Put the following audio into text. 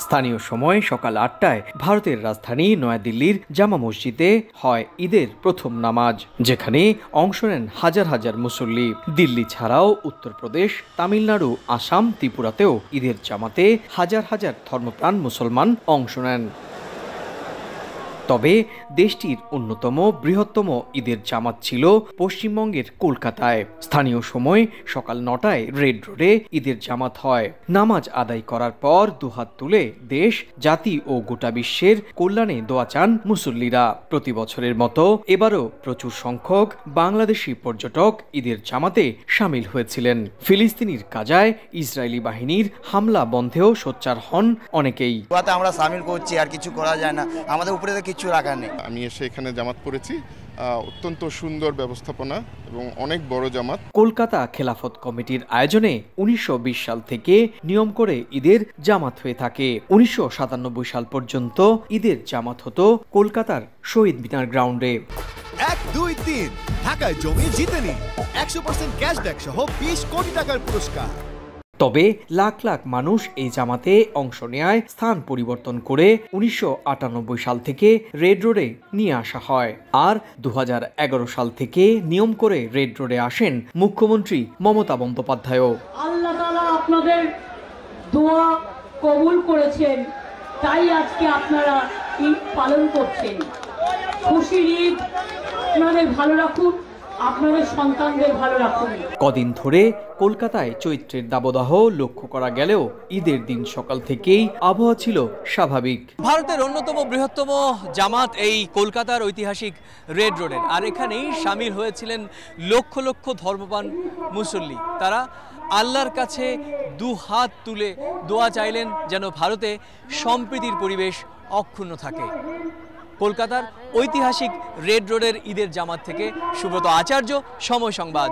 স্থানীয় সময় সকাল ৮টায় ভারতের রাজধানী নয়াদিল্লির জামা মসজিদে হয় ঈদের প্রথম নামাজ, যেখানে অংশ নেন হাজার হাজার মুসল্লি। দিল্লি ছাড়াও উত্তরপ্রদেশ, তামিলনাড়ু, আসাম, ত্রিপুরাতেও ঈদের জামাতে হাজার হাজার ধর্মপ্রাণ মুসলমান অংশ নেন। তবে দেশটির অন্যতম বৃহত্তম ঈদের জামাত ছিল পশ্চিমবঙ্গের কলকাতায়। স্থানীয় সময় সকাল ৯টায় রেড রোডে ঈদের জামাত হয়। নামাজ আদায় করার পর দুহাত তুলে দেশ, জাতি ও গোটা বিশ্বের কল্যাণে দোয়া চান মুসল্লিরা। প্রতি বছরের মতো এবারও প্রচুর সংখ্যক বাংলাদেশি পর্যটক ঈদের জামাতে সামিল হয়েছিলেন। ফিলিস্তিনির গাজায় ইসরায়েলি বাহিনীর হামলা বন্ধেও সোচ্চার হন অনেকেই। আমরা সামিল করছি, আর কিছু করা যায় না, আমাদের উপরে কিছু রাখা নেই। আমি এসে এখানে জামাত পড়েছি, অত্যন্ত সুন্দর ব্যবস্থাপনা এবং অনেক বড় জামাত। কলকাতা খেলাফত কমিটির আয়োজনে ১৯২০ সাল থেকে নিয়ম করে ঈদের জামাত হয়ে থাকে। ১৯৯৭ সাল পর্যন্ত ঈদের জামাত হতো কলকাতার শহীদ মিনার গ্রাউন্ডে। ১, ২, ৩ ঢাকায় জমি জিতে নিন ১০০% ক্যাশব্যাক সহ ২০ কোটি টাকার পুরস্কার। তবে লাখ লাখ মানুষ এই জামাতে অংশ নেয় স্থান পরিবর্তন করে ১৯৯৮ সাল থেকে রেড রোডে নিয়ে আসা হয়। আর ২০১১ সাল থেকে নিয়ম করে রেড রোডে আসেন মুখ্যমন্ত্রী মমতা বন্দ্যোপাধ্যায়ও। আল্লাহ তাআলা আপনাদের দোয়া কবুল করেছেন, তাই আজকে আপনারা ঈদ পালন করছেন। খুশির ঈদ, আপনাদের ভালো রাখুন, আপনাদের সন্তানদের ভালো রাখুন। কদিন ধরে কলকাতায় চৈত্রের দাবদাহ লক্ষ্য করা গেলেও ঈদের দিন সকাল থেকেই আবহাওয়া ছিল স্বাভাবিক। ভারতের অন্যতম বৃহত্তম জামাত এই কলকাতার ঐতিহাসিক রেড রোডের, আর এখানেই সামিল হয়েছিলেন লক্ষ লক্ষ ধর্মপ্রাণ মুসল্লি। তারা আল্লাহর কাছে দু হাত তুলে দোয়া চাইলেন যেন ভারতে সম্প্রীতির পরিবেশ অক্ষুণ্ণ থাকে। কলকাতার ঐতিহাসিক রেড রোডের ঈদের জামাত থেকে সুব্রত আচার্য, সময় সংবাদ।